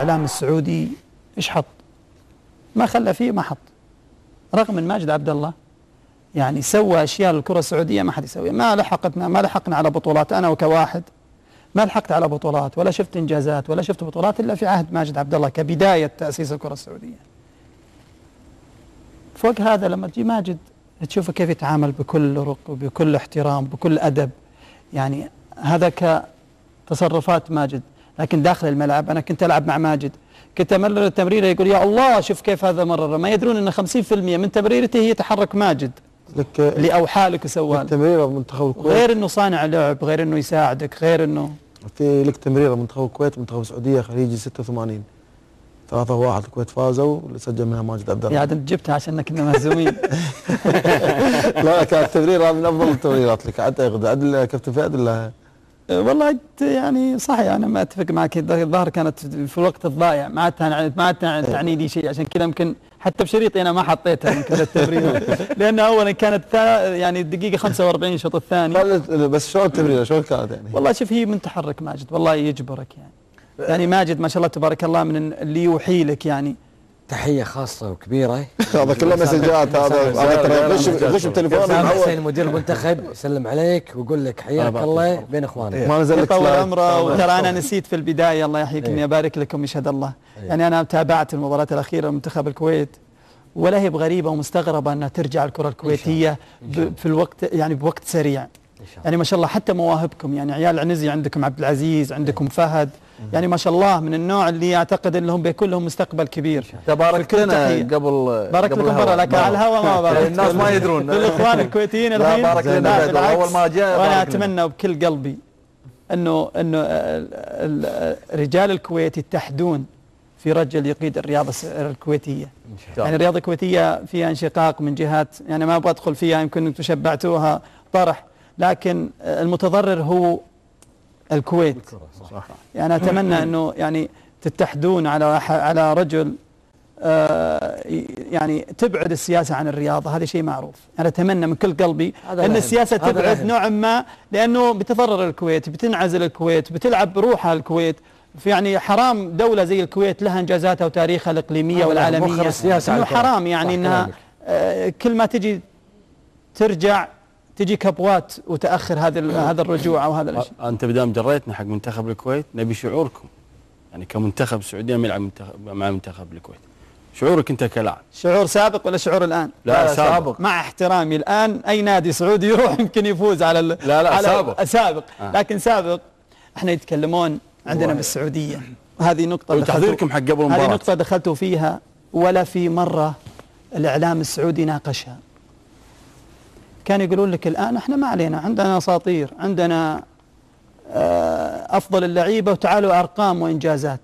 الإعلام السعودي إيش حط؟ ما خلى فيه، ما حط. رغم من ماجد عبد الله يعني سوى أشياء للكرة السعودية ما حد يسويها. ما لحقنا على بطولات. أنا وكواحد ما لحقت على بطولات ولا شفت إنجازات ولا شفت بطولات إلا في عهد ماجد عبد الله كبداية تأسيس الكرة السعودية. فوق هذا لما تجي ماجد تشوفه كيف يتعامل بكل رق وبكل احترام بكل أدب، يعني هذا كتصرفات ماجد. لكن داخل الملعب أنا كنت ألعب مع ماجد، كنت أمرر التمريرة يقول يا الله شوف كيف هذا مرر، ما يدرون أن 50% من تمريرته هي تحرك ماجد اللي أوحى لك وسواه. تمريرة منتخب الكويت غير أنه صانع لعب، غير أنه يساعدك، غير أنه في لك تمريرة منتخب الكويت منتخب السعودية خليجي 86 3-1 الكويت فازوا اللي سجل منها ماجد عبد الله. يعني أنت جبتها عشان كنا مهزومين. لا كانت تمريرة من أفضل التمريرات لك. أعتقد عدل كابتن فهد ولا؟ والله يعني صحيح أنا ما أتفق معك. الظاهر كانت في الوقت الضائع ما عاد تعني لي شيء، عشان كذا يمكن حتى بشريطي أنا ما حطيتها يمكن التمرير لأن أولا كانت يعني الدقيقة 45 الشوط الثاني. بس شلون التمريرة شلون كانت يعني؟ والله شوف هي من تحرك ماجد والله يجبرك يعني ماجد ما شاء الله تبارك الله من اللي يوحي لك يعني. تحية خاصة وكبيرة. هذا كله مسجات، هذا ترى غش بتليفونه. حسين مدير المنتخب يسلم عليك ويقول لك حياك الله بين اخوانك. ما نزل لك يطول عمره. وترى انا نسيت في البداية الله يحييك اني ابارك لكم يشهد الله. يعني انا تابعت المباراة الأخيرة لمنتخب الكويت ولا هي بغريبة ومستغربة انها ترجع الكرة الكويتية في الوقت يعني بوقت سريع. يعني ما شاء الله حتى مواهبكم يعني عيال عنزي عندكم عبد العزيز عندكم فهد يعني ما شاء الله من النوع اللي اعتقد انهم بيكون لهم مستقبل كبير. تبارك لنا بارك لكم برا لكن على الهواء ما بارك. الناس ما يدرون الاخوان الكويتيين الحين بارك لنا اول ما جاء. وانا اتمنى بكل قلبي انه رجال الكويت يتحدون في رجل يقيد الرياضه الكويتيه. يعني الرياضه الكويتيه فيها انشقاق من جهات يعني ما ابغى ادخل فيها يمكن انتم شبعتوها طرح، لكن المتضرر هو الكويت. يعني اتمنى انه يعني تتحدون على رجل يعني تبعد السياسه عن الرياضه. هذا شيء معروف. انا اتمنى من كل قلبي ان السياسه تبعد نوعا ما، لانه بتضرر الكويت، بتنعزل الكويت، بتلعب بروحها الكويت. يعني حرام دوله زي الكويت لها انجازاتها وتاريخها الاقليميه والعالميه، انه حرام يعني انها كل ما تجي ترجع تجي كبوات وتأخر هذا الرجوع أو هذا الشيء. أنت بدام جريتنا حق منتخب الكويت نبي شعوركم يعني كمنتخب سعودي يلعب مع منتخب الكويت. شعورك أنت كلاعب. شعور سابق ولا شعور الآن؟ لا سابق. مع احترامي الآن أي نادي سعودي يروح يمكن يفوز على لا سابق. لكن سابق احنا يتكلمون عندنا بالسعودية وهذه نقطة تحضيركم حق قبل المباراة. هذه نقطة دخلتوا فيها ولا في مرة الإعلام السعودي ناقشها. كانوا يقولون لك الآن احنا ما علينا، عندنا اساطير، عندنا افضل اللعيبه وتعالوا ارقام وانجازات.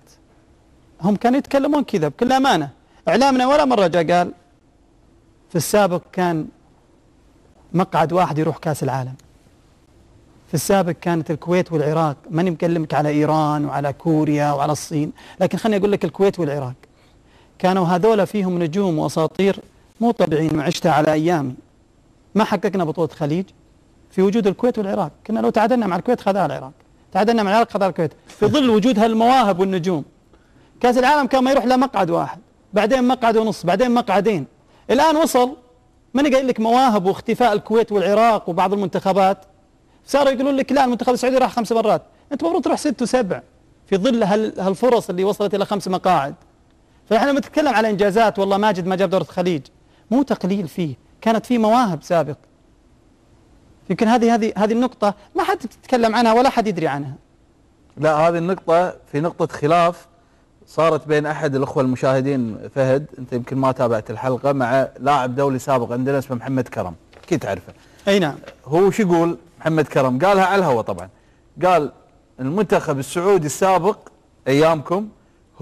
هم كانوا يتكلمون كذا بكل امانه. اعلامنا ولا مره جاء قال في السابق كان مقعد واحد يروح كاس العالم. في السابق كانت الكويت والعراق، ماني مكلمك على ايران وعلى كوريا وعلى الصين، لكن خليني اقول لك الكويت والعراق كانوا هذولا فيهم نجوم واساطير مو طبيعيين وعشتها على ايامي. ما حققنا بطولة خليج في وجود الكويت والعراق. كنا لو تعادلنا مع الكويت خذها العراق، تعادلنا مع العراق خذها الكويت، في ظل وجود هالمواهب والنجوم. كاس العالم كان ما يروح لا مقعد واحد، بعدين مقعد ونص، بعدين مقعدين. الآن وصل ماني قايل لك مواهب واختفاء الكويت والعراق وبعض المنتخبات، صاروا يقولون لك لا المنتخب السعودي راح 5 مرات، انت المفروض تروح 6 و7 في ظل هالفرص اللي وصلت إلى 5 مقاعد. فاحنا لما نتكلم على انجازات والله ماجد ما جاب دورة الخليج مو تقليل فيه، كانت في مواهب سابق. يمكن هذه النقطة ما حد يتكلم عنها ولا حد يدري عنها. لا هذه النقطة في نقطة خلاف صارت بين أحد الأخوة المشاهدين فهد، أنت يمكن ما تابعت الحلقة، مع لاعب دولي سابق عندنا اسمه محمد كرم، أكيد تعرفه. أي نعم. هو شو يقول محمد كرم؟ قالها على الهواء طبعا، قال المنتخب السعودي السابق أيامكم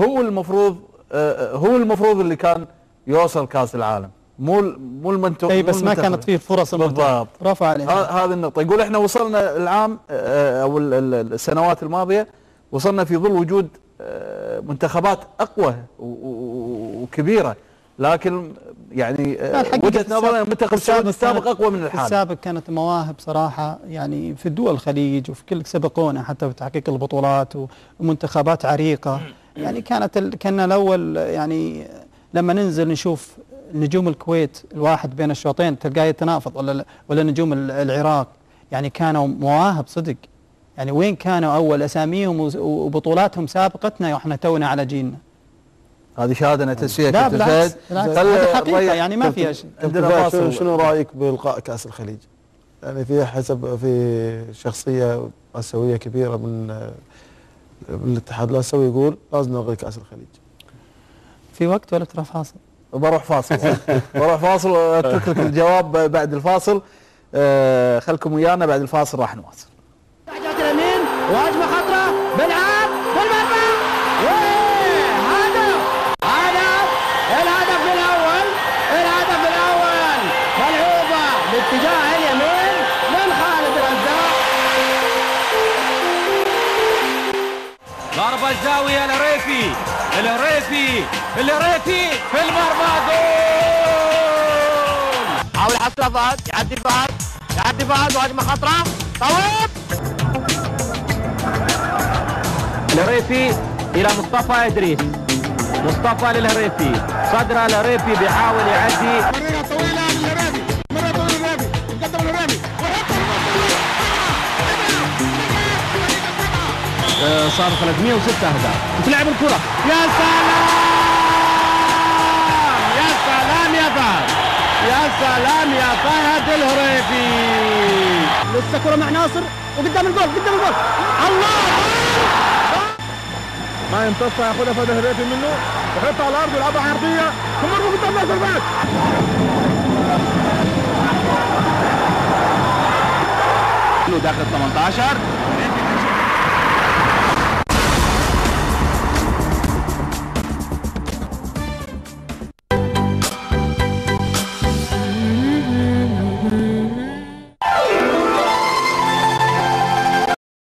هو المفروض اللي كان يوصل كأس العالم، مو المنتخب. اي بس ما كانت فيه فرص بالضبط. رفع عليه هذه النقطة. يقول احنا وصلنا العام او السنوات الماضية وصلنا في ظل وجود منتخبات اقوى وكبيرة لكن يعني وجهه نظري المنتخب السعودي السابق اقوى من الحالي. السابق كانت مواهب صراحه يعني في الدول الخليج وفي كل سبقونا حتى في تحقيق البطولات ومنتخبات عريقه. يعني كان الاول يعني لما ننزل نشوف نجوم الكويت الواحد بين الشوطين تلقاه يتنافض ولا نجوم العراق، يعني كانوا مواهب صدق. يعني وين كانوا اول اساميهم وبطولاتهم سابقتنا واحنا تونا على جيلنا. هذه شهاده نتسيها. لا بالعكس هذه حقيقه يعني ما فيها شيء. شنو رايك بالقاء كاس الخليج؟ يعني في شخصيه اسيويه كبيره من الاتحاد الاسيوي يقول لازم نلغي كاس الخليج. في وقت ولا ترى فاصل؟ بروح فاصل. بروح فاصل واترك لك الجواب بعد الفاصل. خلكم ويانا بعد الفاصل راح نواصل. جهة اليمين وهجمة خطرة بالعاب بالمرمى وهدف الهدف الأول ملعوبة باتجاه اليمين من خالد الرزاق. ضربة الزاوية العريفي في المرمى جول. حاول حصله فهد يعدي فهد وهجمة خطرة طويل الهريفي إلى مصطفى إدريس. مصطفى للهريفي صدر الهريفي بيحاول يعدي مرة طويلة للهريفي يتقدم الهريفي صار 306 أهداف تلعب الكرة. يا سلام يا فهد الهريفي. لسه كرة مع ناصر وقدام الجول الله ما يمتص ياخذها فهد الهريفي منه ويحطها على الارض ويلعبها عرضيه تمر قدام ناصر بعد داخل 18